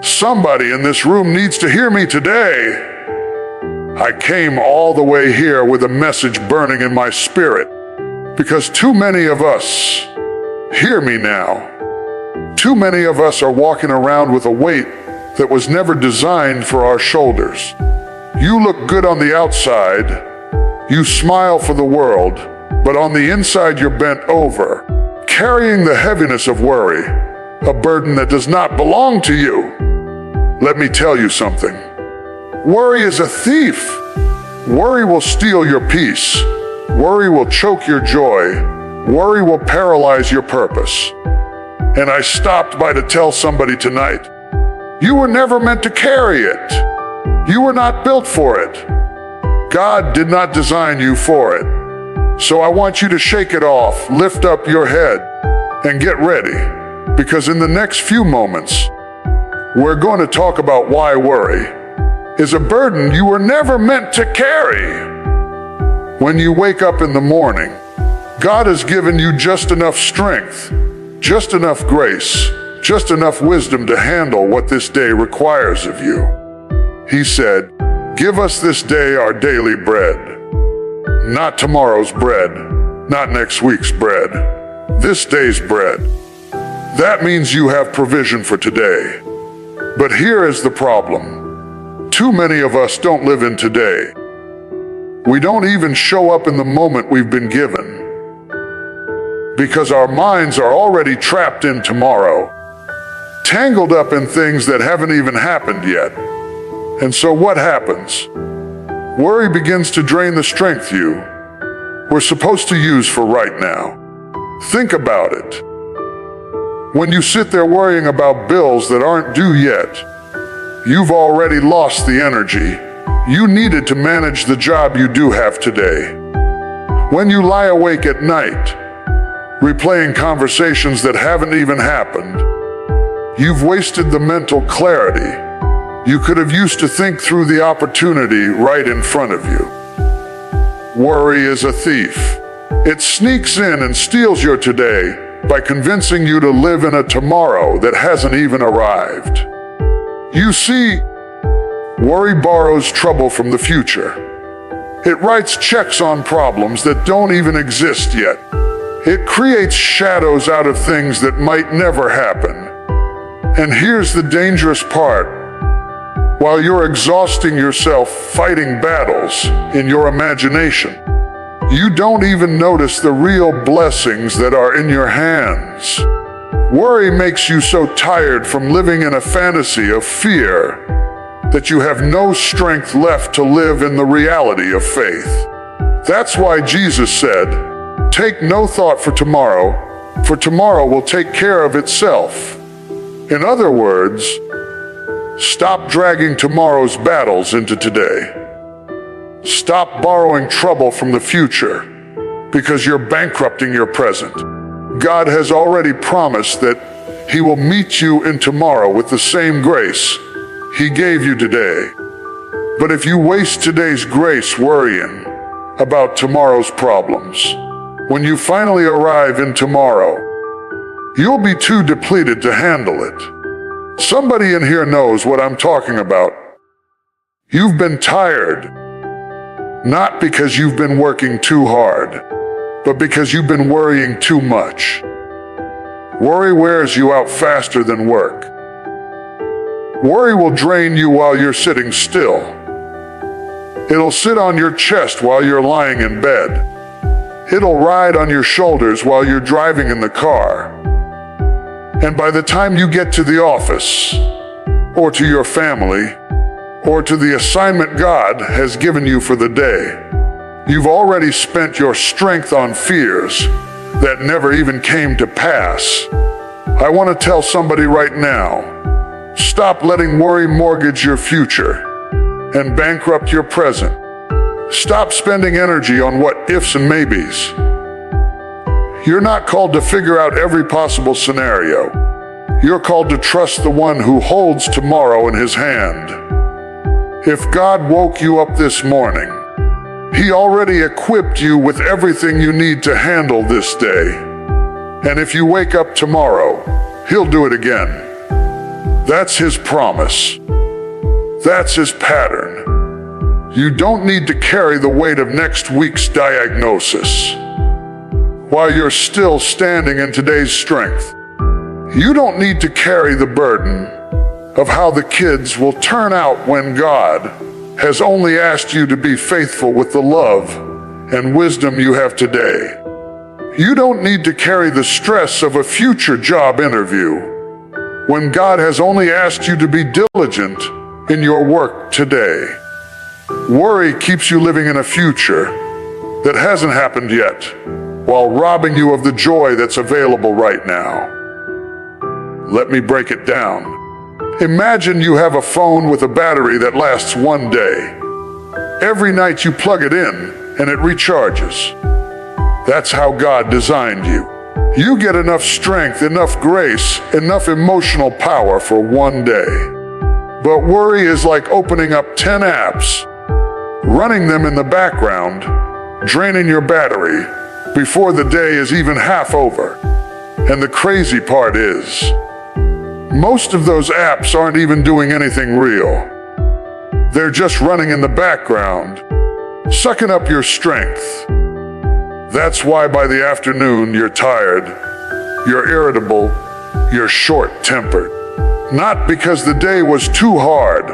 Somebody in this room needs to hear me today. I came all the way here with a message burning in my spirit, because too many of us, hear me now, too many of us are walking around with a weight that was never designed for our shoulders. You look good on the outside, you smile for the world, but on the inside you're bent over, carrying the heaviness of worry, a burden that does not belong to you. Let me tell you something. Worry is a thief. Worry will steal your peace. Worry will choke your joy. Worry will paralyze your purpose. And I stopped by to tell somebody tonight, you were never meant to carry it. You were not built for it. God did not design you for it. So I want you to shake it off, lift up your head, and get ready. Because in the next few moments, we're going to talk about why worry is a burden you were never meant to carry. When you wake up in the morning, God has given you just enough strength, just enough grace, just enough wisdom to handle what this day requires of you. He said, give us this day our daily bread. Not tomorrow's bread, not next week's bread, this day's bread. That means you have provision for today. But here is the problem. Too many of us don't live in today. We don't even show up in the moment we've been given, because our minds are already trapped in tomorrow, tangled up in things that haven't even happened yet. And so what happens? Worry begins to drain the strength we're supposed to use for right now. Think about it. When you sit there worrying about bills that aren't due yet, you've already lost the energy you needed to manage the job you do have today. When you lie awake at night, replaying conversations that haven't even happened, you've wasted the mental clarity you could have used to think through the opportunity right in front of you. Worry is a thief. It sneaks in and steals your today by convincing you to live in a tomorrow that hasn't even arrived. You see, worry borrows trouble from the future. It writes checks on problems that don't even exist yet. It creates shadows out of things that might never happen. And here's the dangerous part. While you're exhausting yourself fighting battles in your imagination, you don't even notice the real blessings that are in your hands. Worry makes you so tired from living in a fantasy of fear that you have no strength left to live in the reality of faith. That's why Jesus said, take no thought for tomorrow will take care of itself. In other words, stop dragging tomorrow's battles into today. Stop borrowing trouble from the future because you're bankrupting your present. God has already promised that He will meet you in tomorrow with the same grace He gave you today. But if you waste today's grace worrying about tomorrow's problems, when you finally arrive in tomorrow, you'll be too depleted to handle it. Somebody in here knows what I'm talking about. You've been tired. Not because you've been working too hard, but because you've been worrying too much. Worry wears you out faster than work. Worry will drain you while you're sitting still. It'll sit on your chest while you're lying in bed. It'll ride on your shoulders while you're driving in the car. And by the time you get to the office, or to your family, or to the assignment God has given you for the day, you've already spent your strength on fears that never even came to pass. I want to tell somebody right now, stop letting worry mortgage your future and bankrupt your present. Stop spending energy on what ifs and maybes. You're not called to figure out every possible scenario. You're called to trust the one who holds tomorrow in His hand. If God woke you up this morning, He already equipped you with everything you need to handle this day. And if you wake up tomorrow, He'll do it again. That's his promise. That's his pattern. You don't need to carry the weight of next week's diagnosis while you're still standing in today's strength. You don't need to carry the burden of how the kids will turn out when God has only asked you to be faithful with the love and wisdom you have today. You don't need to carry the stress of a future job interview when God has only asked you to be diligent in your work today. Worry keeps you living in a future that hasn't happened yet, while robbing you of the joy that's available right now. Let me break it down. Imagine you have a phone with a battery that lasts one day. Every night you plug it in and it recharges. That's how God designed you. You get enough strength, enough grace, enough emotional power for one day. But worry is like opening up 10 apps, running them in the background, draining your battery before the day is even half over. And the crazy part is, most of those apps aren't even doing anything real. They're just running in the background, sucking up your strength. That's why by the afternoon you're tired, you're irritable, you're short-tempered. Not because the day was too hard,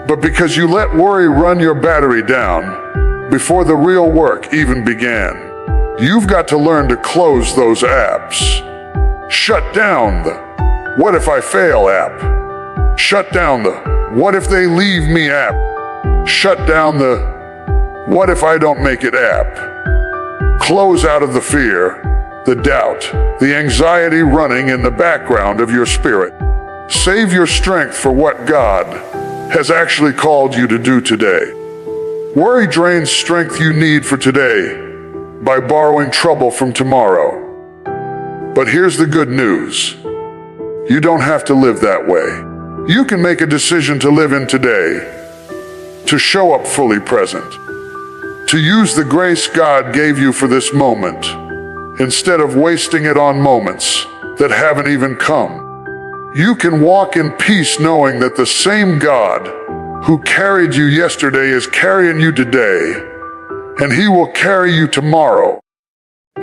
but because you let worry run your battery down before the real work even began. You've got to learn to close those apps. Shut down the "What if I fail" app. Shut down the "What if they leave me" app. Shut down the "What if I don't make it" app. Close out of the fear, the doubt, the anxiety running in the background of your spirit. Save your strength for what God has actually called you to do today. Worry drains strength you need for today by borrowing trouble from tomorrow. But here's the good news. You don't have to live that way. You can make a decision to live in today, to show up fully present, to use the grace God gave you for this moment, instead of wasting it on moments that haven't even come. You can walk in peace knowing that the same God who carried you yesterday is carrying you today, and he will carry you tomorrow.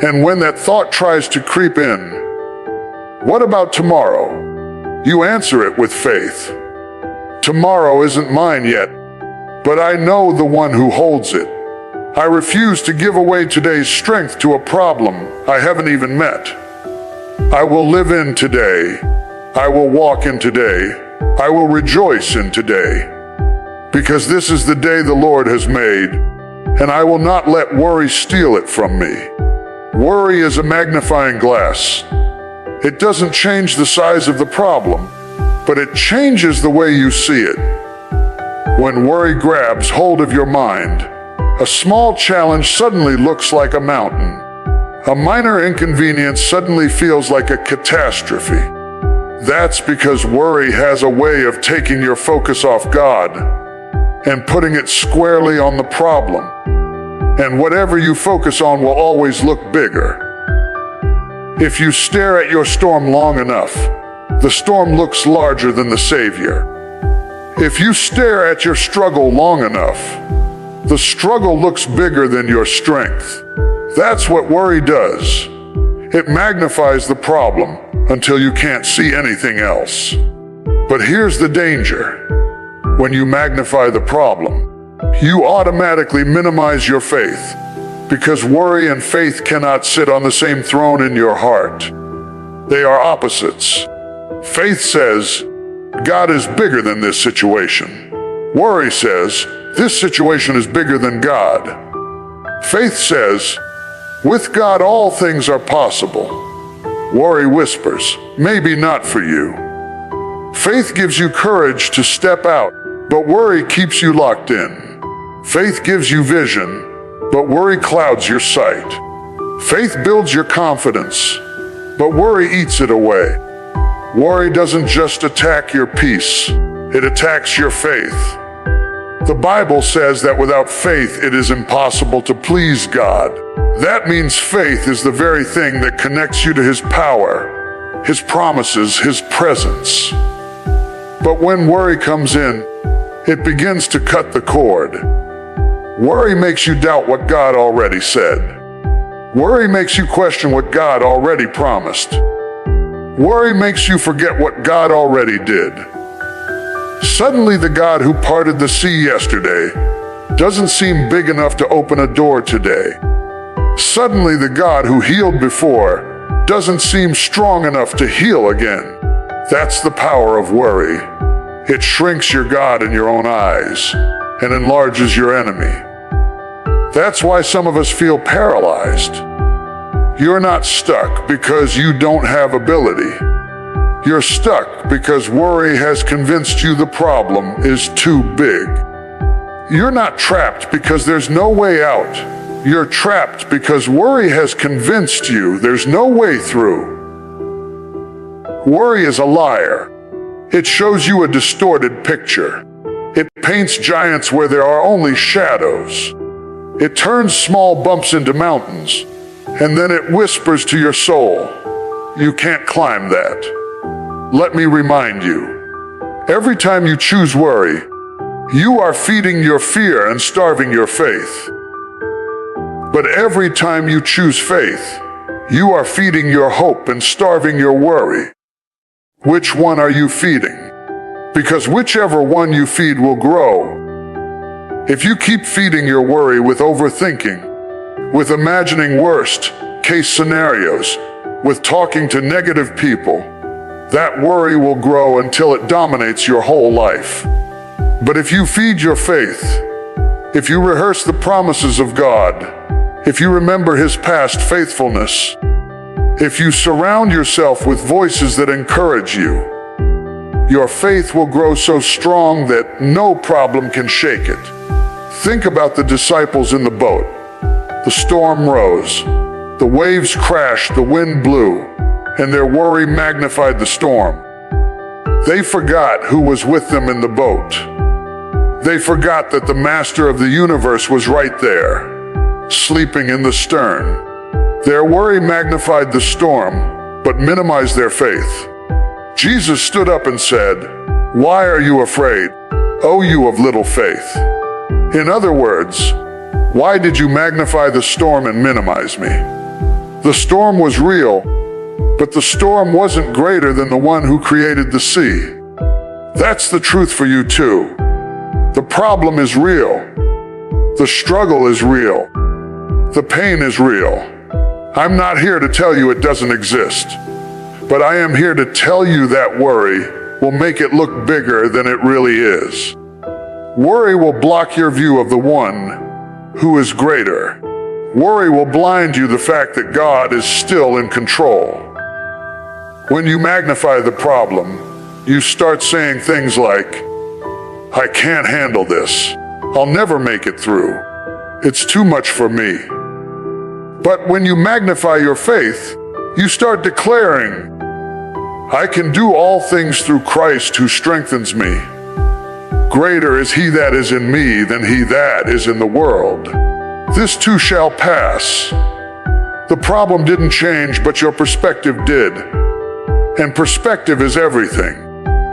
And when that thought tries to creep in, "What about tomorrow?" you answer it with faith. Tomorrow isn't mine yet, but I know the one who holds it. I refuse to give away today's strength to a problem I haven't even met. I will live in today. I will walk in today. I will rejoice in today. Because this is the day the Lord has made, and I will not let worry steal it from me. Worry is a magnifying glass. It doesn't change the size of the problem, but it changes the way you see it. When worry grabs hold of your mind, a small challenge suddenly looks like a mountain. A minor inconvenience suddenly feels like a catastrophe. That's because worry has a way of taking your focus off God and putting it squarely on the problem. And whatever you focus on will always look bigger. If you stare at your storm long enough, the storm looks larger than the Savior. If you stare at your struggle long enough, the struggle looks bigger than your strength. That's what worry does. It magnifies the problem until you can't see anything else. But here's the danger. When you magnify the problem, you automatically minimize your faith, because worry and faith cannot sit on the same throne in your heart. They are opposites. Faith says, God is bigger than this situation. Worry says, this situation is bigger than God. Faith says, with God all things are possible. Worry whispers, maybe not for you. Faith gives you courage to step out, but worry keeps you locked in. Faith gives you vision, but worry clouds your sight. Faith builds your confidence, but worry eats it away. Worry doesn't just attack your peace, it attacks your faith. The Bible says that without faith it is impossible to please God. That means faith is the very thing that connects you to His power, His promises, His presence. But when worry comes in, it begins to cut the cord. Worry makes you doubt what God already said. Worry makes you question what God already promised. Worry makes you forget what God already did. Suddenly the God who parted the sea yesterday doesn't seem big enough to open a door today. Suddenly the God who healed before doesn't seem strong enough to heal again. That's the power of worry. It shrinks your God in your own eyes and enlarges your enemy. That's why some of us feel paralyzed. You're not stuck because you don't have ability. You're stuck because worry has convinced you the problem is too big. You're not trapped because there's no way out. You're trapped because worry has convinced you there's no way through. Worry is a liar. It shows you a distorted picture. It paints giants where there are only shadows. It turns small bumps into mountains, and then it whispers to your soul, "You can't climb that." Let me remind you, every time you choose worry, you are feeding your fear and starving your faith. But every time you choose faith, you are feeding your hope and starving your worry. Which one are you feeding? Because whichever one you feed will grow. If you keep feeding your worry with overthinking, with imagining worst-case scenarios, with talking to negative people, that worry will grow until it dominates your whole life. But if you feed your faith, if you rehearse the promises of God, if you remember His past faithfulness, if you surround yourself with voices that encourage you, your faith will grow so strong that no problem can shake it. Think about the disciples in the boat. The storm rose, the waves crashed, the wind blew, and their worry magnified the storm. They forgot who was with them in the boat. They forgot that the Master of the universe was right there, sleeping in the stern. Their worry magnified the storm, but minimized their faith. Jesus stood up and said, "Why are you afraid, O you of little faith?" In other words, why did you magnify the storm and minimize me? The storm was real, but the storm wasn't greater than the one who created the sea. That's the truth for you too. The problem is real. The struggle is real. The pain is real. I'm not here to tell you it doesn't exist, but I am here to tell you that worry will make it look bigger than it really is. Worry will block your view of the one who is greater. Worry will blind you the fact that God is still in control. When you magnify the problem, you start saying things like, "I can't handle this. I'll never make it through. It's too much for me." But when you magnify your faith, you start declaring, "I can do all things through Christ who strengthens me. Greater is He that is in me than he that is in the world. This too shall pass." The problem didn't change, but your perspective did. And perspective is everything.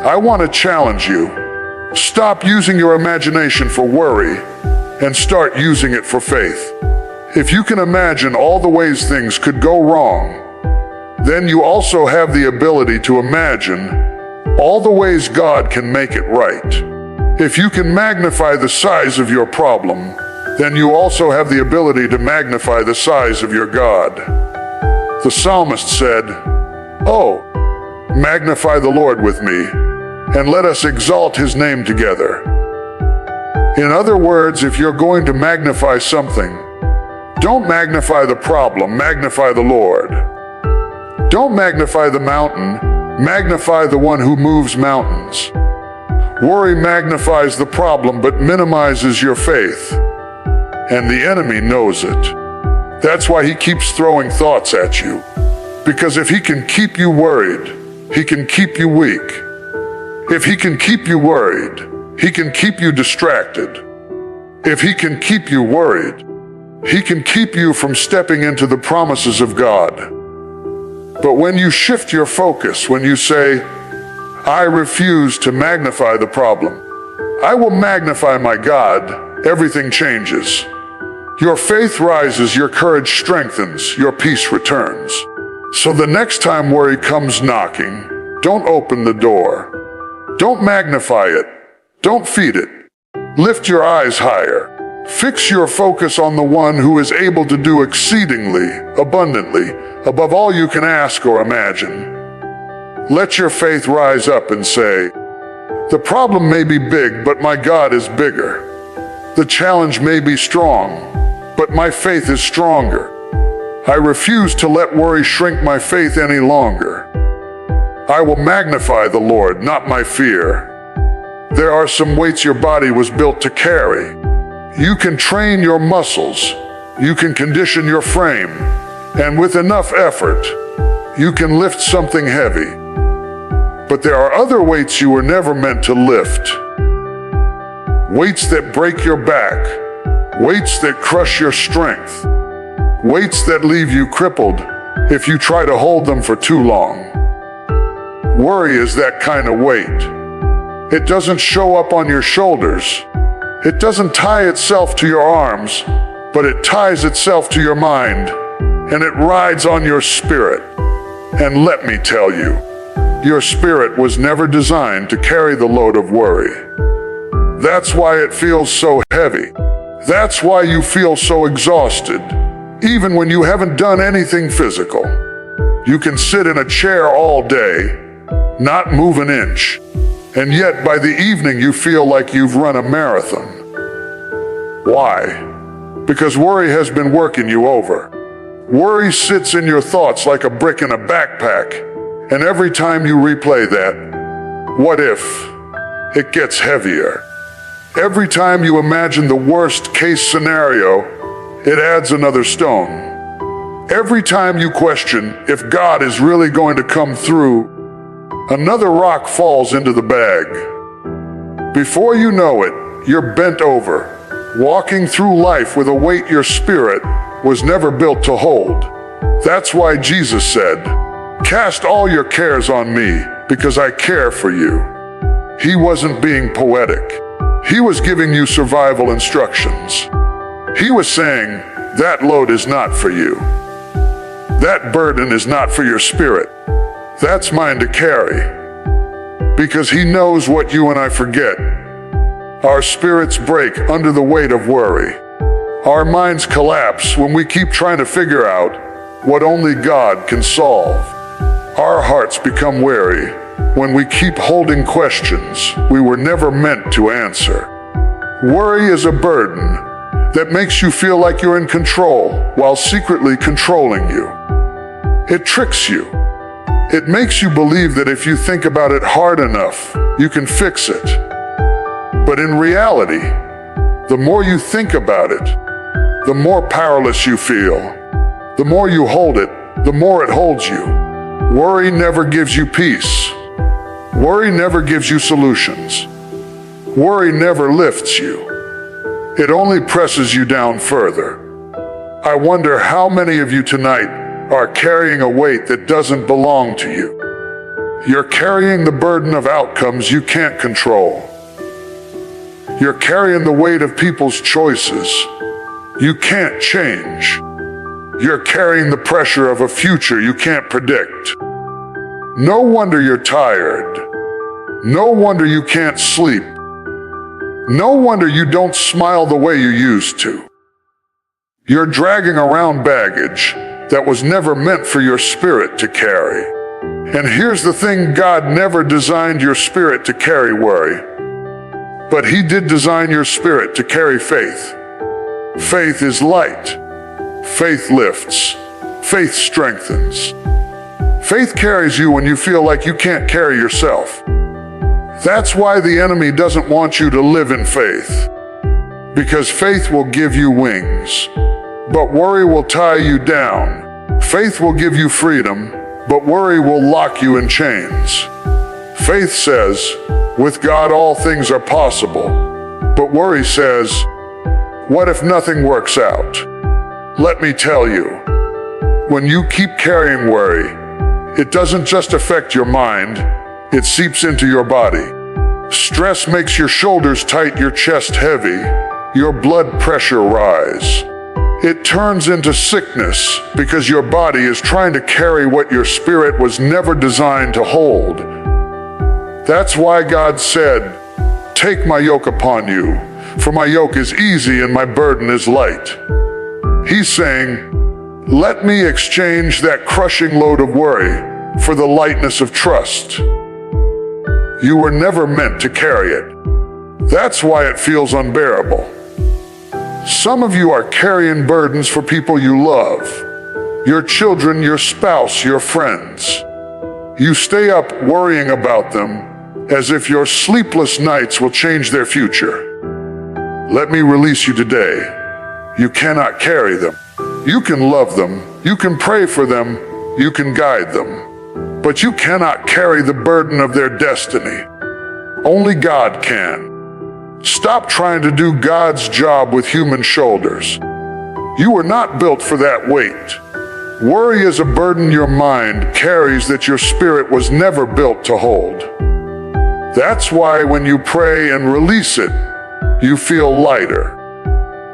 I want to challenge you. Stop using your imagination for worry and start using it for faith. If you can imagine all the ways things could go wrong, then you also have the ability to imagine all the ways God can make it right. If you can magnify the size of your problem, then you also have the ability to magnify the size of your God. The psalmist said, "Oh, magnify the Lord with me, and let us exalt His name together." In other words, if you're going to magnify something, don't magnify the problem, magnify the Lord. Don't magnify the mountain, magnify the one who moves mountains. Worry magnifies the problem but minimizes your faith, and the enemy knows it. That's why he keeps throwing thoughts at you. Because if he can keep you worried, he can keep you weak. If he can keep you worried, he can keep you distracted. If he can keep you worried, he can keep you from stepping into the promises of God. But when you shift your focus, when you say, I refuse to magnify the problem. I will magnify my God. Everything changes. Your faith rises, your courage strengthens, your peace returns. So the next time worry comes knocking, don't open the door. Don't magnify it. Don't feed it. Lift your eyes higher. Fix your focus on the one who is able to do exceedingly, abundantly, above all you can ask or imagine. Let your faith rise up and say, the problem may be big, but my God is bigger. The challenge may be strong, but my faith is stronger. I refuse to let worry shrink my faith any longer. I will magnify the Lord, not my fear. There are some weights your body was built to carry. You can train your muscles. You can condition your frame. And with enough effort, you can lift something heavy. But there are other weights you were never meant to lift. Weights that break your back. Weights that crush your strength. Weights that leave you crippled if you try to hold them for too long. Worry is that kind of weight. It doesn't show up on your shoulders. It doesn't tie itself to your arms, but it ties itself to your mind, and it rides on your spirit. And let me tell you, your spirit was never designed to carry the load of worry. That's why it feels so heavy. That's why you feel so exhausted, even when you haven't done anything physical. You can sit in a chair all day, not move an inch, and yet by the evening you feel like you've run a marathon. Why? Because worry has been working you over. Worry sits in your thoughts like a brick in a backpack, and every time you replay that, what if, it gets heavier. Every time you imagine the worst case scenario, it adds another stone. Every time you question if God is really going to come through, another rock falls into the bag. Before you know it, you're bent over, walking through life with a weight your spirit was never built to hold. That's why Jesus said, "Cast all your cares on me, because I care for you." He wasn't being poetic. He was giving you survival instructions. He was saying, that load is not for you. That burden is not for your spirit. That's mine to carry. Because he knows what you and I forget. Our spirits break under the weight of worry. Our minds collapse when we keep trying to figure out what only God can solve. Our hearts become weary when we keep holding questions we were never meant to answer. Worry is a burden that makes you feel like you're in control while secretly controlling you. It tricks you. It makes you believe that if you think about it hard enough, you can fix it. But in reality, the more you think about it, the more powerless you feel. The more you hold it, the more it holds you. Worry never gives you peace. Worry never gives you solutions. Worry never lifts you. It only presses you down further. I wonder how many of you tonight are carrying a weight that doesn't belong to you. You're carrying the burden of outcomes you can't control. You're carrying the weight of people's choices you can't change. You're carrying the pressure of a future you can't predict. No wonder you're tired. No wonder you can't sleep. No wonder you don't smile the way you used to. You're dragging around baggage that was never meant for your spirit to carry. And here's the thing, God never designed your spirit to carry worry, but He did design your spirit to carry faith. Faith is light. Faith lifts. Faith strengthens. Faith carries you when you feel like you can't carry yourself. That's why the enemy doesn't want you to live in faith, because faith will give you wings, but worry will tie you down. Faith will give you freedom, but worry will lock you in chains. Faith says, with God all things are possible, but worry says, what if nothing works out? Let me tell you, when you keep carrying worry, it doesn't just affect your mind, it seeps into your body. Stress makes your shoulders tight, your chest heavy, your blood pressure rise. It turns into sickness because your body is trying to carry what your spirit was never designed to hold. That's why God said, "Take my yoke upon you, for my yoke is easy and my burden is light." He's saying, let me exchange that crushing load of worry for the lightness of trust. You were never meant to carry it. That's why it feels unbearable. Some of you are carrying burdens for people you love, your children, your spouse, your friends. You stay up worrying about them as if your sleepless nights will change their future. Let me release you today. You cannot carry them. You can love them, you can pray for them, you can guide them, but you cannot carry the burden of their destiny. Only God can. Stop trying to do God's job with human shoulders. You were not built for that weight. Worry is a burden your mind carries that your spirit was never built to hold. That's why when you pray and release it, you feel lighter.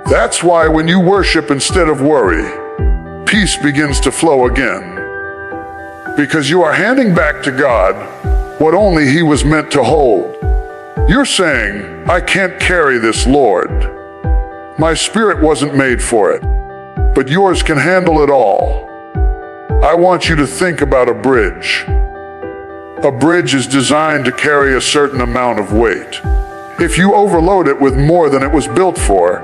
That's why when you worship instead of worry, peace begins to flow again. Because you are handing back to God what only He was meant to hold. You're saying, I can't carry this, Lord. My spirit wasn't made for it, but yours can handle it all. I want you to think about a bridge. A bridge is designed to carry a certain amount of weight. If you overload it with more than it was built for,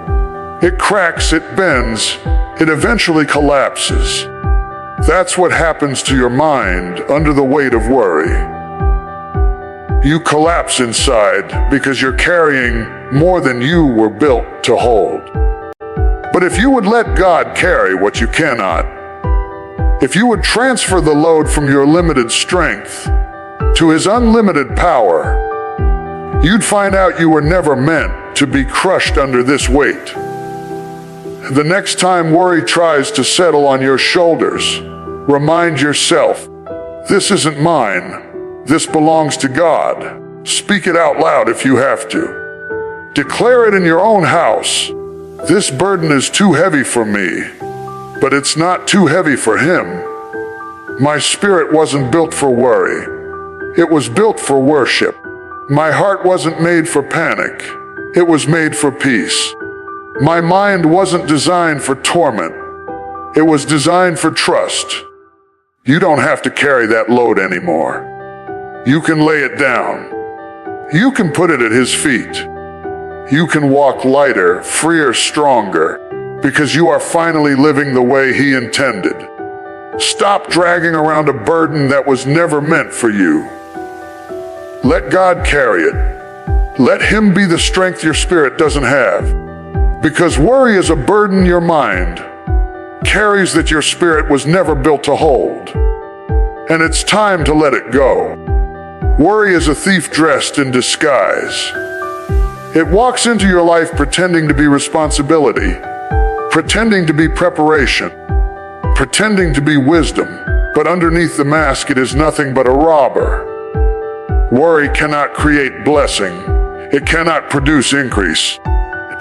it cracks, it bends, it eventually collapses. That's what happens to your mind under the weight of worry. You collapse inside because you're carrying more than you were built to hold. But if you would let God carry what you cannot, if you would transfer the load from your limited strength to His unlimited power, you'd find out you were never meant to be crushed under this weight. The next time worry tries to settle on your shoulders, remind yourself, this isn't mine. This belongs to God. Speak it out loud if you have to. Declare it in your own house. This burden is too heavy for me, but it's not too heavy for Him. My spirit wasn't built for worry. It was built for worship. My heart wasn't made for panic. It was made for peace. My mind wasn't designed for torment. It was designed for trust. You don't have to carry that load anymore. You can lay it down. You can put it at His feet. You can walk lighter, freer, stronger, because you are finally living the way He intended. Stop dragging around a burden that was never meant for you. Let God carry it. Let Him be the strength your spirit doesn't have. Because worry is a burden your mind carries that your spirit was never built to hold. And it's time to let it go. Worry is a thief dressed in disguise. It walks into your life pretending to be responsibility, pretending to be preparation, pretending to be wisdom, but underneath the mask it is nothing but a robber. Worry cannot create blessing. It cannot produce increase.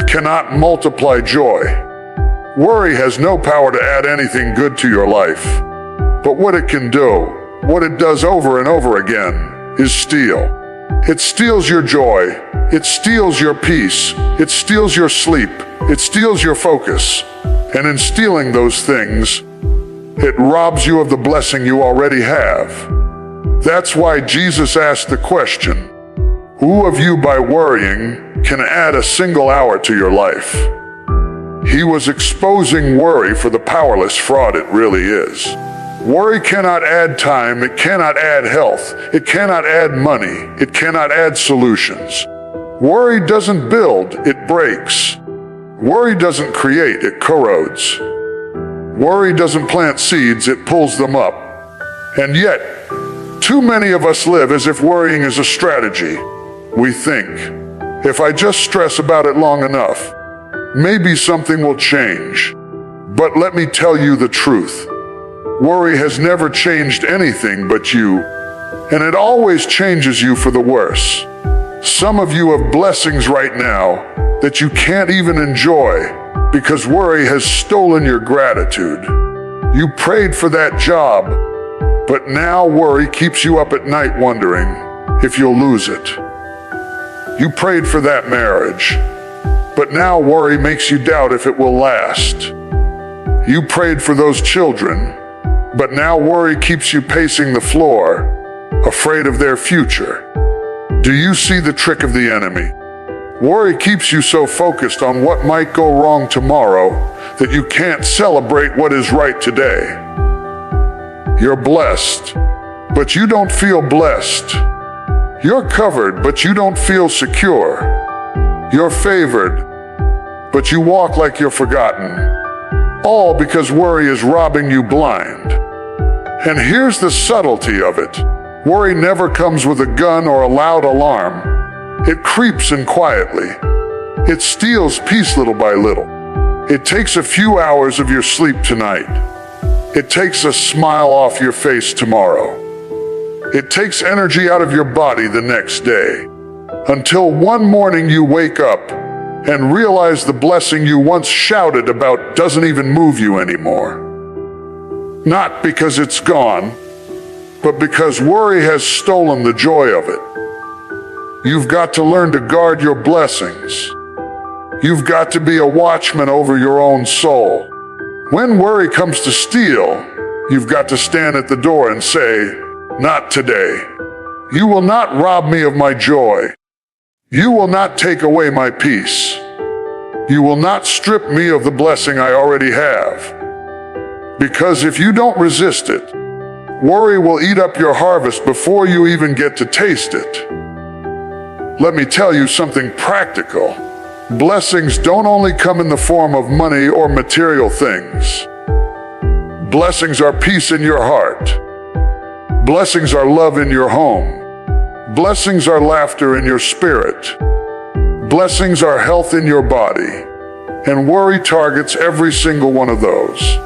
It cannot multiply joy. Worry has no power to add anything good to your life. But what it can do, what it does over and over again, is steal. It steals your joy. It steals your peace. It steals your sleep. It steals your focus. And in stealing those things, it robs you of the blessing you already have. That's why Jesus asked the question, who of you by worrying can add a single hour to your life? He was exposing worry for the powerless fraud it really is. Worry cannot add time, it cannot add health, it cannot add money, it cannot add solutions. Worry doesn't build, it breaks. Worry doesn't create, it corrodes. Worry doesn't plant seeds, it pulls them up. And yet, too many of us live as if worrying is a strategy. We think, if I just stress about it long enough, maybe something will change. But let me tell you the truth. Worry has never changed anything but you. and it always changes you for the worse. Some of you have blessings right now that you can't even enjoy because worry has stolen your gratitude. You prayed for that job, but now worry keeps you up at night wondering if you'll lose it. You prayed for that marriage, but now worry makes you doubt if it will last. You prayed for those children, but now worry keeps you pacing the floor, afraid of their future. Do you see the trick of the enemy? Worry keeps you so focused on what might go wrong tomorrow that you can't celebrate what is right today. You're blessed, but you don't feel blessed. You're covered, but you don't feel secure. You're favored, but you walk like you're forgotten. All because worry is robbing you blind. And here's the subtlety of it. Worry never comes with a gun or a loud alarm. It creeps in quietly. It steals peace little by little. It takes a few hours of your sleep tonight. It takes a smile off your face tomorrow. It takes energy out of your body the next day. Until one morning you wake up and realize the blessing you once shouted about doesn't even move you anymore. Not because it's gone, but because worry has stolen the joy of it. You've got to learn to guard your blessings. You've got to be a watchman over your own soul. When worry comes to steal, you've got to stand at the door and say, "Not today. You will not rob me of my joy. You will not take away my peace. You will not strip me of the blessing I already have." Because if you don't resist it, worry will eat up your harvest before you even get to taste it. Let me tell you something practical. Blessings don't only come in the form of money or material things. Blessings are peace in your heart. Blessings are love in your home. Blessings are laughter in your spirit. Blessings are health in your body. And worry targets every single one of those.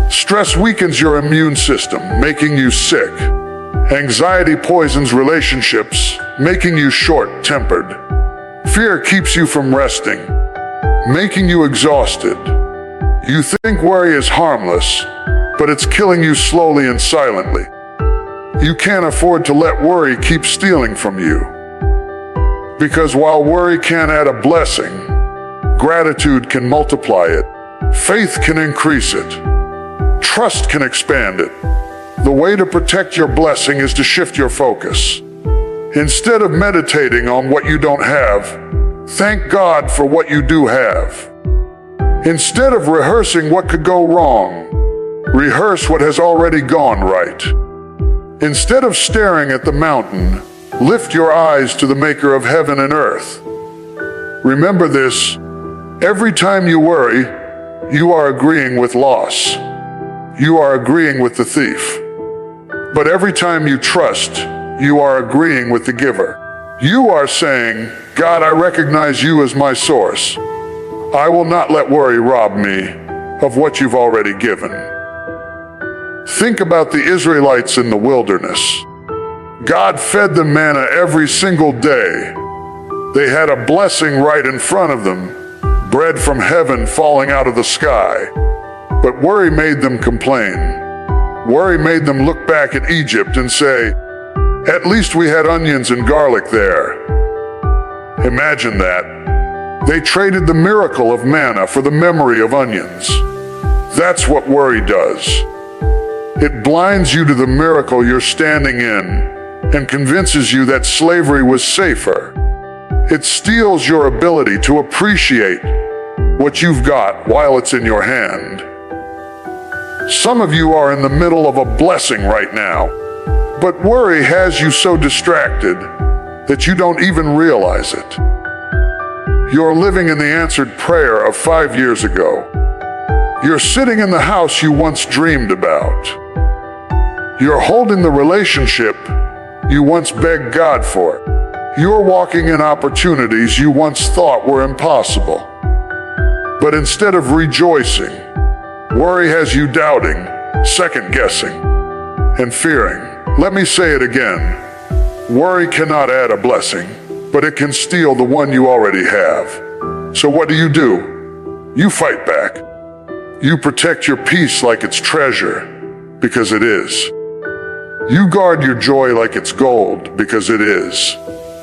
Stress weakens your immune system, making you sick. Anxiety poisons relationships, making you short-tempered. Fear keeps you from resting, making you exhausted. You think worry is harmless, but it's killing you slowly and silently. You can't afford to let worry keep stealing from you. Because while worry can add a blessing, gratitude can multiply it, faith can increase it, trust can expand it. The way to protect your blessing is to shift your focus. Instead of meditating on what you don't have, thank God for what you do have. Instead of rehearsing what could go wrong, rehearse what has already gone right. Instead of staring at the mountain, lift your eyes to the maker of heaven and earth. Remember this, every time you worry, you are agreeing with loss. You are agreeing with the thief. But every time you trust, you are agreeing with the giver. You are saying, "God, I recognize you as my source. I will not let worry rob me of what you've already given." Think about the Israelites in the wilderness. God fed them manna every single day. They had a blessing right in front of them, bread from heaven falling out of the sky. But worry made them complain. Worry made them look back at Egypt and say, "At least we had onions and garlic there." Imagine that. They traded the miracle of manna for the memory of onions. That's what worry does. It blinds you to the miracle you're standing in and convinces you that slavery was safer. It steals your ability to appreciate what you've got while it's in your hand. Some of you are in the middle of a blessing right now, but worry has you so distracted that you don't even realize it. You're living in the answered prayer of 5 years ago. You're sitting in the house you once dreamed about. You're holding the relationship you once begged God for. You're walking in opportunities you once thought were impossible. But instead of rejoicing, worry has you doubting, second-guessing, and fearing. Let me say it again. Worry cannot add a blessing, but it can steal the one you already have. So what do? You fight back. You protect your peace like it's treasure, because it is. You guard your joy like it's gold, because it is.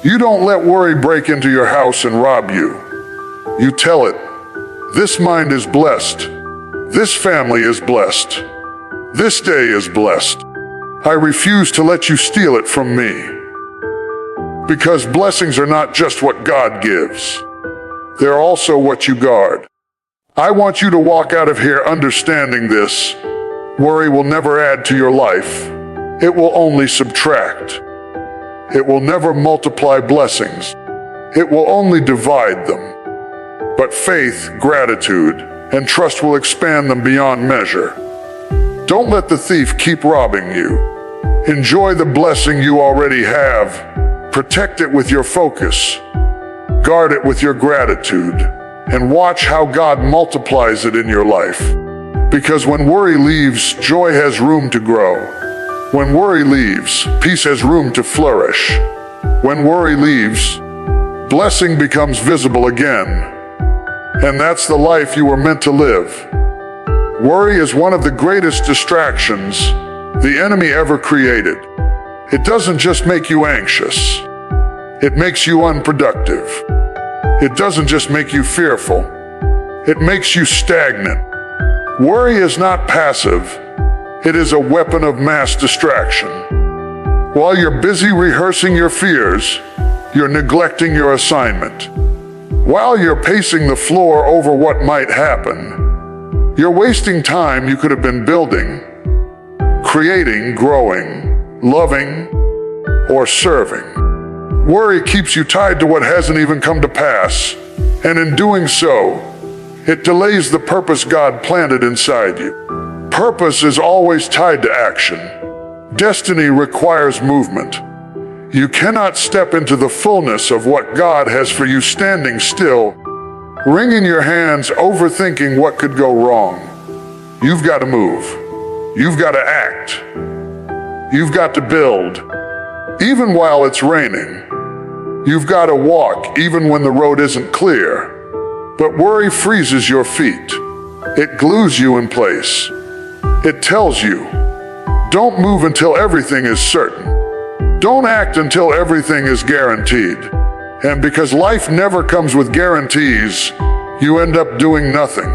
You don't let worry break into your house and rob you. You tell it, this mind is blessed. This family is blessed. This day is blessed. I refuse to let you steal it from me. Because blessings are not just what God gives. They're also what you guard. I want you to walk out of here understanding this. Worry will never add to your life. It will only subtract. It will never multiply blessings. It will only divide them. But faith, gratitude, and trust will expand them beyond measure. Don't let the thief keep robbing you. Enjoy the blessing you already have. Protect it with your focus. Guard it with your gratitude. And watch how God multiplies it in your life. Because when worry leaves, joy has room to grow. When worry leaves, peace has room to flourish. When worry leaves, blessing becomes visible again. And that's the life you were meant to live. Worry is one of the greatest distractions the enemy ever created. It doesn't just make you anxious. It makes you unproductive. It doesn't just make you fearful. It makes you stagnant. Worry is not passive. It is a weapon of mass distraction. While you're busy rehearsing your fears, you're neglecting your assignment. While you're pacing the floor over what might happen, you're wasting time you could have been building, creating, growing, loving, or serving. Worry keeps you tied to what hasn't even come to pass, and in doing so, it delays the purpose God planted inside you. Purpose is always tied to action. Destiny requires movement. You cannot step into the fullness of what God has for you standing still, wringing your hands, overthinking what could go wrong. You've got to move. You've got to act. You've got to build, even while it's raining. You've got to walk, even when the road isn't clear. But worry freezes your feet. It glues you in place. It tells you, don't move until everything is certain. Don't act until everything is guaranteed. And because life never comes with guarantees, you end up doing nothing.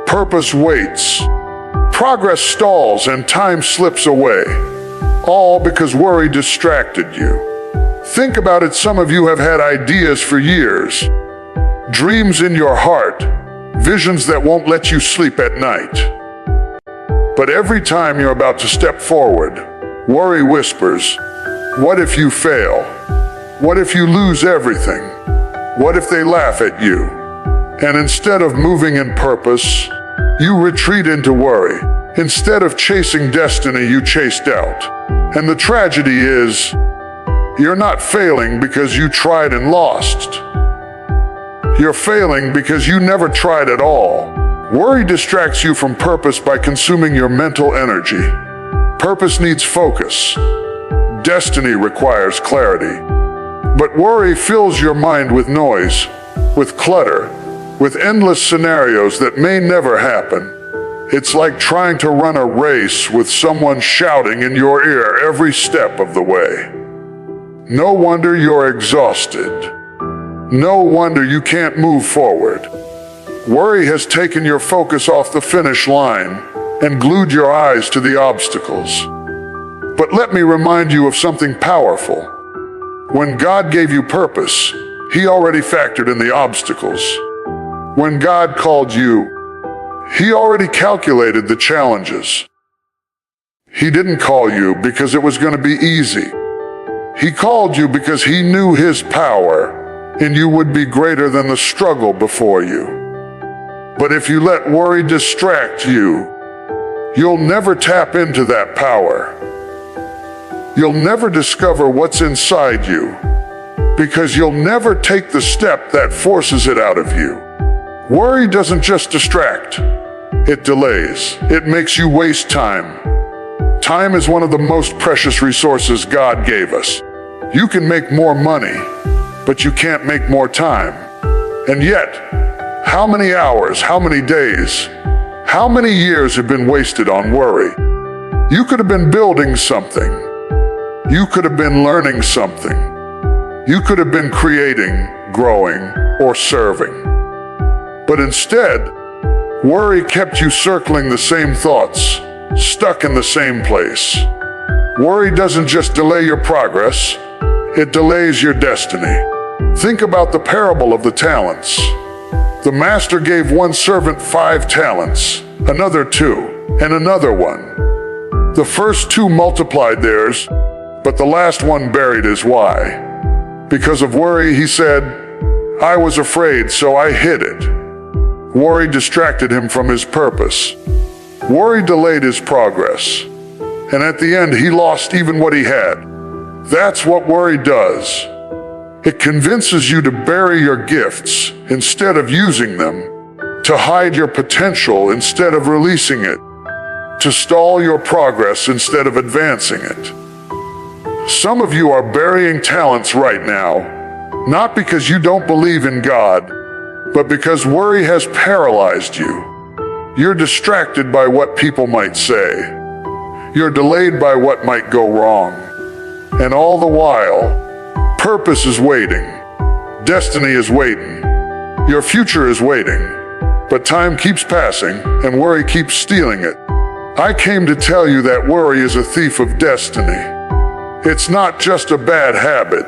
Purpose waits. Progress stalls and time slips away. All because worry distracted you. Think about it, some of you have had ideas for years. Dreams in your heart. Visions that won't let you sleep at night. But every time you're about to step forward, worry whispers, what if you fail? What if you lose everything? What if they laugh at you? And instead of moving in purpose, you retreat into worry. Instead of chasing destiny, you chase doubt. And the tragedy is, you're not failing because you tried and lost. You're failing because you never tried at all. Worry distracts you from purpose by consuming your mental energy. Purpose needs focus. Destiny requires clarity. But worry fills your mind with noise, with clutter, with endless scenarios that may never happen. It's like trying to run a race with someone shouting in your ear every step of the way. No wonder you're exhausted. No wonder you can't move forward. Worry has taken your focus off the finish line and glued your eyes to the obstacles. But let me remind you of something powerful. When God gave you purpose, He already factored in the obstacles. When God called you, He already calculated the challenges. He didn't call you because it was going to be easy. He called you because He knew His power in you would be greater than the struggle before you. But if you let worry distract you, you'll never tap into that power. You'll never discover what's inside you, because you'll never take the step that forces it out of you. Worry doesn't just distract, it delays. It makes you waste time. Time is one of the most precious resources God gave us. You can make more money, but you can't make more time. And yet, how many hours, how many days, how many years have been wasted on worry? You could have been building something. You could have been learning something. You could have been creating, growing, or serving. But instead, worry kept you circling the same thoughts, stuck in the same place. Worry doesn't just delay your progress, it delays your destiny. Think about the parable of the talents. The master gave one servant 5 talents, another 2, and another 1. The first 2 multiplied theirs, but the last one buried his. Why? Because of worry, he said, "I was afraid, so I hid it." Worry distracted him from his purpose. Worry delayed his progress. And at the end, he lost even what he had. That's what worry does. It convinces you to bury your gifts instead of using them, to hide your potential instead of releasing it, to stall your progress instead of advancing it. Some of you are burying talents right now, not because you don't believe in God, but because worry has paralyzed you. You're distracted by what people might say. You're delayed by what might go wrong. And all the while, purpose is waiting. Destiny is waiting. Your future is waiting. But time keeps passing, and worry keeps stealing it. I came to tell you that worry is a thief of destiny. It's not just a bad habit.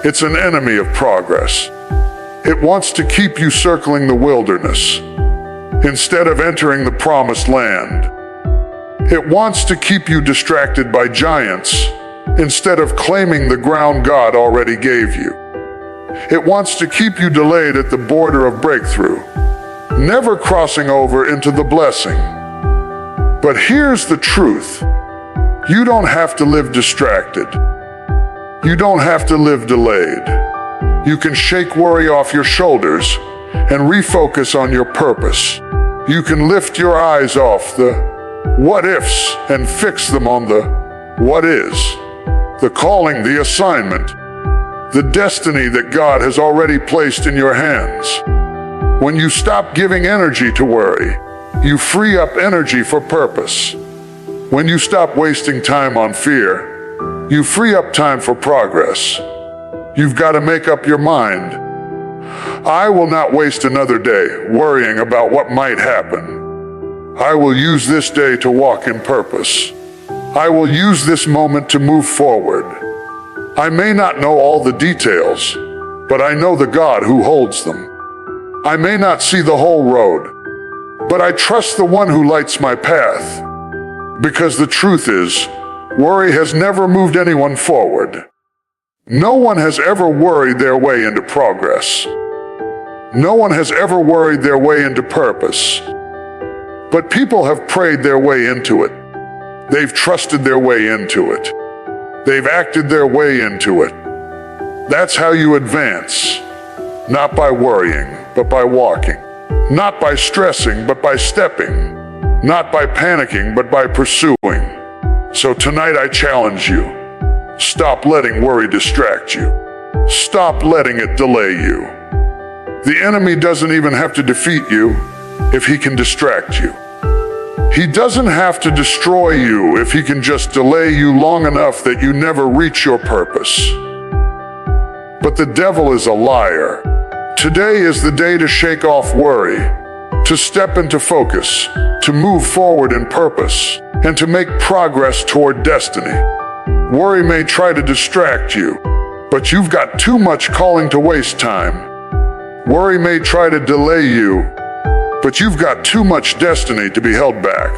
It's an enemy of progress. It wants to keep you circling the wilderness instead of entering the promised land. It wants to keep you distracted by giants instead of claiming the ground God already gave you. It wants to keep you delayed at the border of breakthrough, never crossing over into the blessing. But here's the truth. You don't have to live distracted. You don't have to live delayed. You can shake worry off your shoulders and refocus on your purpose. You can lift your eyes off the what ifs and fix them on the what is. The calling, the assignment, the destiny that God has already placed in your hands. When you stop giving energy to worry, you free up energy for purpose. When you stop wasting time on fear, you free up time for progress. You've got to make up your mind. I will not waste another day worrying about what might happen. I will use this day to walk in purpose. I will use this moment to move forward. I may not know all the details, but I know the God who holds them. I may not see the whole road, but I trust the one who lights my path. Because the truth is, worry has never moved anyone forward. No one has ever worried their way into progress. No one has ever worried their way into purpose. But people have prayed their way into it. They've trusted their way into it. They've acted their way into it. That's how you advance. Not by worrying, but by walking. Not by stressing, but by stepping. Not by panicking, but by pursuing. So tonight I challenge you. Stop letting worry distract you. Stop letting it delay you. The enemy doesn't even have to defeat you if he can distract you. He doesn't have to destroy you if he can just delay you long enough that you never reach your purpose. But the devil is a liar. Today is the day to shake off worry, to step into focus, to move forward in purpose, and to make progress toward destiny. Worry may try to distract you, but you've got too much calling to waste time. Worry may try to delay you, but you've got too much destiny to be held back.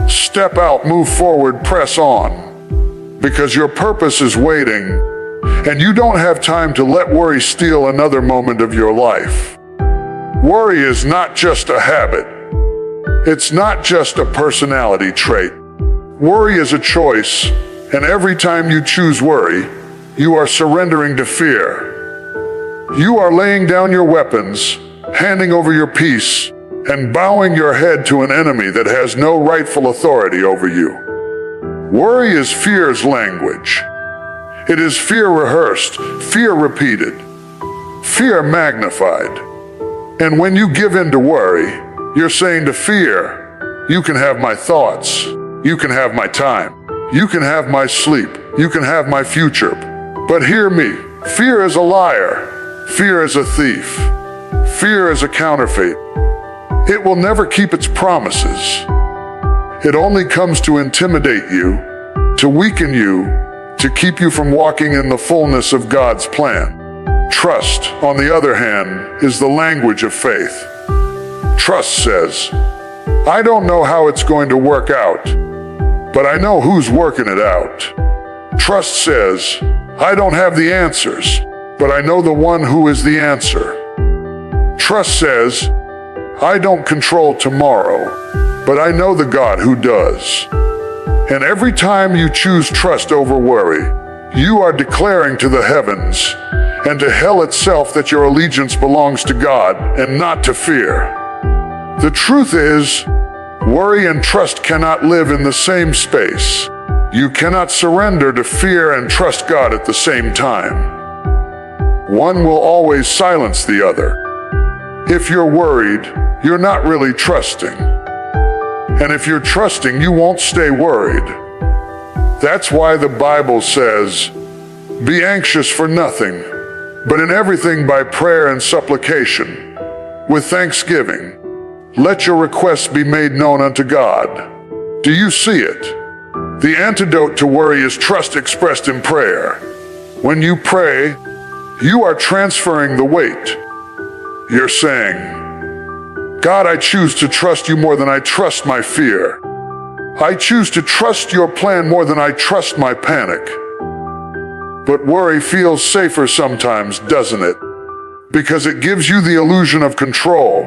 Step out, move forward, press on, because your purpose is waiting, and you don't have time to let worry steal another moment of your life. Worry is not just a habit. It's not just a personality trait. Worry is a choice, and every time you choose worry, you are surrendering to fear. You are laying down your weapons, handing over your peace, and bowing your head to an enemy that has no rightful authority over you. Worry is fear's language. It is fear rehearsed, fear repeated, fear magnified. And when you give in to worry, you're saying to fear, you can have my thoughts, you can have my time, you can have my sleep, you can have my future. But hear me, fear is a liar, fear is a thief, fear is a counterfeit. It will never keep its promises. It only comes to intimidate you, to weaken you, to keep you from walking in the fullness of God's plan. Trust, on the other hand, is the language of faith. Trust says, I don't know how it's going to work out, but I know who's working it out. Trust says, I don't have the answers, but I know the one who is the answer. Trust says, I don't control tomorrow, but I know the God who does. And every time you choose trust over worry, you are declaring to the heavens and to hell itself that your allegiance belongs to God and not to fear. The truth is, worry and trust cannot live in the same space. You cannot surrender to fear and trust God at the same time. One will always silence the other. If you're worried, you're not really trusting. And if you're trusting, you won't stay worried. That's why the Bible says, be anxious for nothing, but in everything by prayer and supplication, with thanksgiving, let your requests be made known unto God. Do you see it? The antidote to worry is trust expressed in prayer. When you pray, you are transferring the weight. You're saying, God, I choose to trust you more than I trust my fear. I choose to trust your plan more than I trust my panic. But worry feels safer sometimes, doesn't it? Because it gives you the illusion of control.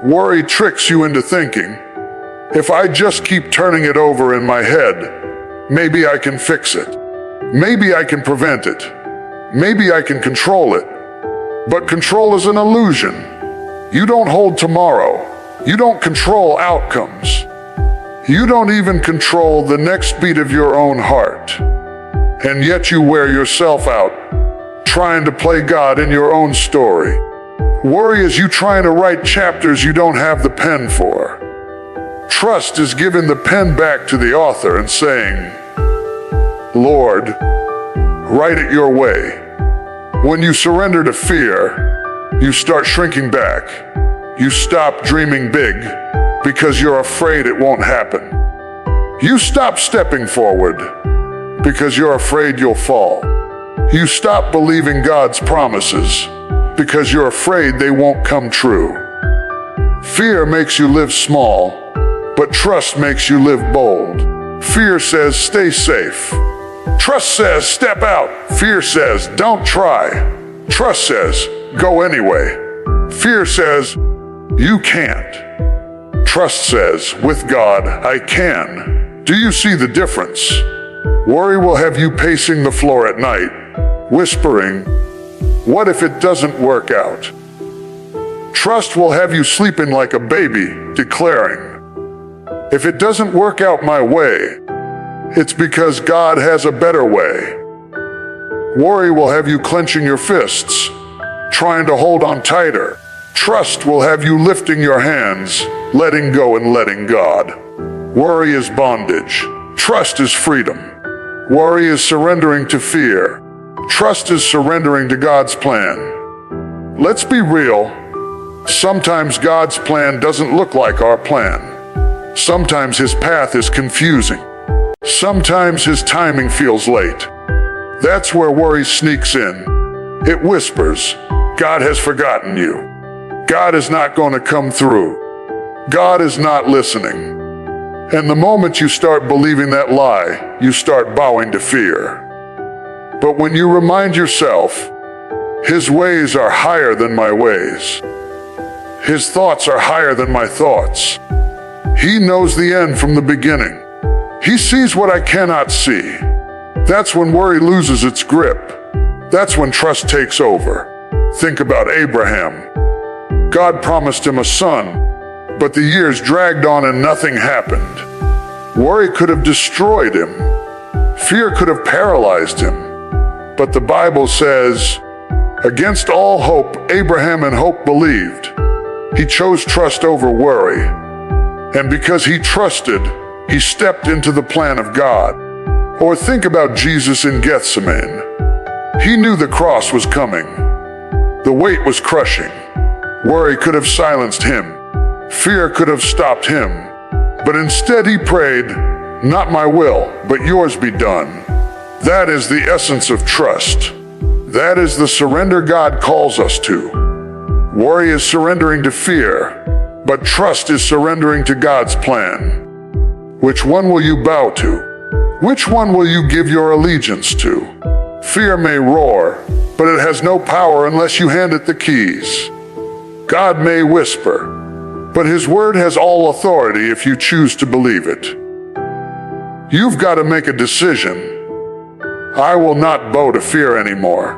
Worry tricks you into thinking, if I just keep turning it over in my head, maybe I can fix it. Maybe I can prevent it. Maybe I can control it. But control is an illusion. You don't hold tomorrow. You don't control outcomes. You don't even control the next beat of your own heart. And yet you wear yourself out, trying to play God in your own story. Worry is you trying to write chapters you don't have the pen for. Trust is giving the pen back to the author and saying, Lord, write it your way. When you surrender to fear, you start shrinking back. You stop dreaming big because you're afraid it won't happen. You stop stepping forward because you're afraid you'll fall. You stop believing God's promises because you're afraid they won't come true. Fear makes you live small, but trust makes you live bold. Fear says, stay safe. Trust says, step out. Fear says, don't try. Trust says, go anyway. Fear says, you can't. Trust says, with God, I can. Do you see the difference? Worry will have you pacing the floor at night, whispering, what if it doesn't work out? Trust will have you sleeping like a baby, declaring, if it doesn't work out my way, it's because God has a better way. Worry will have you clenching your fists, trying to hold on tighter. Trust will have you lifting your hands, letting go and letting God. Worry is bondage. Trust is freedom. Worry is surrendering to fear. Trust is surrendering to God's plan. Let's be real. Sometimes God's plan doesn't look like our plan. Sometimes His path is confusing. Sometimes His timing feels late. That's where worry sneaks in. It whispers, God has forgotten you. God is not going to come through. God is not listening. And the moment you start believing that lie, you start bowing to fear. But when you remind yourself, His ways are higher than my ways. His thoughts are higher than my thoughts. He knows the end from the beginning. He sees what I cannot see. That's when worry loses its grip. That's when trust takes over. Think about Abraham. God promised him a son, but the years dragged on and nothing happened. Worry could have destroyed him. Fear could have paralyzed him. But the Bible says, against all hope, Abraham in hope believed. He chose trust over worry. And because he trusted, he stepped into the plan of God. Or think about Jesus in Gethsemane. He knew the cross was coming. The weight was crushing. Worry could have silenced him. Fear could have stopped him. But instead he prayed, "Not my will, but yours be done." That is the essence of trust. That is the surrender God calls us to. Worry is surrendering to fear, but trust is surrendering to God's plan. Which one will you bow to? Which one will you give your allegiance to? Fear may roar, but it has no power unless you hand it the keys. God may whisper, but His word has all authority if you choose to believe it. You've got to make a decision. I will not bow to fear anymore.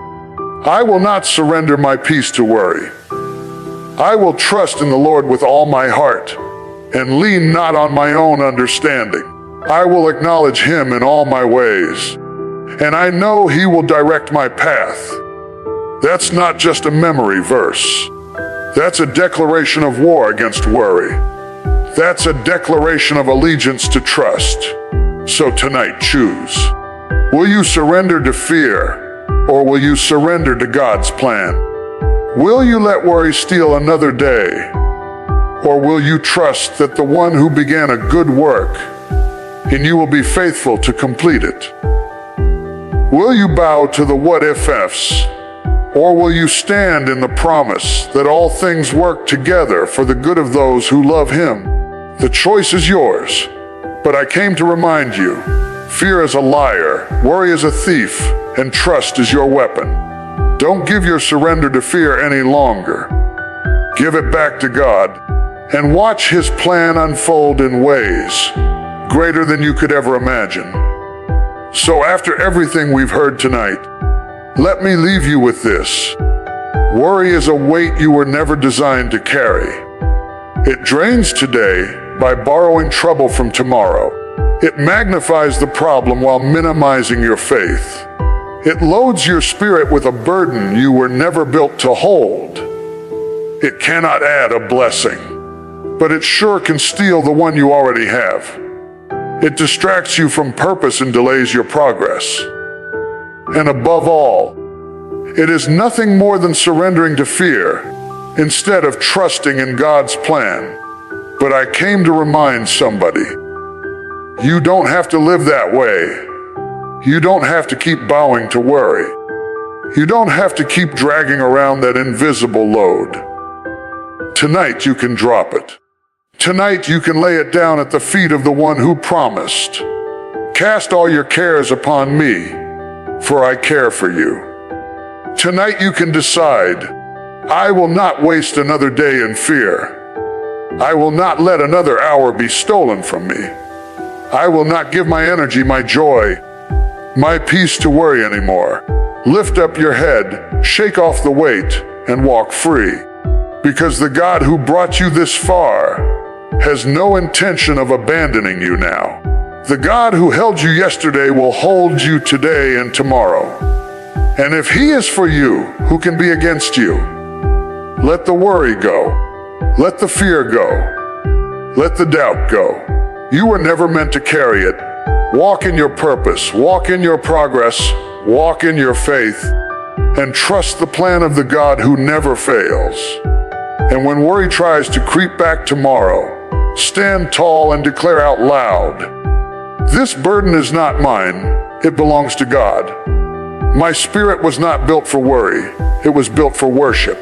I will not surrender my peace to worry. I will trust in the Lord with all my heart and lean not on my own understanding. I will acknowledge Him in all my ways, and I know He will direct my path. That's not just a memory verse. That's a declaration of war against worry. That's a declaration of allegiance to trust. So tonight, choose. Will you surrender to fear, or will you surrender to God's plan? Will you let worry steal another day, or will you trust that the one who began a good work and you will be faithful to complete it? Will you bow to the what-if-ifs, or will you stand in the promise that all things work together for the good of those who love Him? The choice is yours, but I came to remind you, fear is a liar, worry is a thief, and trust is your weapon. Don't give your surrender to fear any longer. Give it back to God, and watch His plan unfold in ways greater than you could ever imagine. So after everything we've heard tonight, let me leave you with this. Worry is a weight you were never designed to carry. It drains today by borrowing trouble from tomorrow. It magnifies the problem while minimizing your faith. It loads your spirit with a burden you were never built to hold. It cannot add a blessing, but it sure can steal the one you already have. It distracts you from purpose and delays your progress. And above all, it is nothing more than surrendering to fear instead of trusting in God's plan. But I came to remind somebody, you don't have to live that way. You don't have to keep bowing to worry. You don't have to keep dragging around that invisible load. Tonight you can drop it. Tonight you can lay it down at the feet of the one who promised, "Cast all your cares upon me, for I care for you." Tonight you can decide, I will not waste another day in fear. I will not let another hour be stolen from me. I will not give my energy, my joy, my peace to worry anymore. Lift up your head, shake off the weight, and walk free. Because the God who brought you this far has no intention of abandoning you now. The God who held you yesterday will hold you today and tomorrow. And if He is for you, who can be against you? Let the worry go. Let the fear go. Let the doubt go. You were never meant to carry it. Walk in your purpose, walk in your progress, walk in your faith, and trust the plan of the God who never fails. And when worry tries to creep back tomorrow, stand tall and declare out loud, "This burden is not mine, it belongs to God. My spirit was not built for worry, it was built for worship.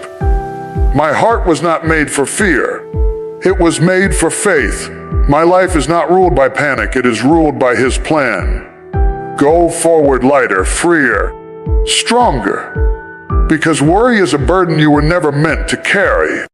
My heart was not made for fear, it was made for faith. My life is not ruled by panic, it is ruled by His plan." Go forward lighter, freer, stronger, because worry is a burden you were never meant to carry.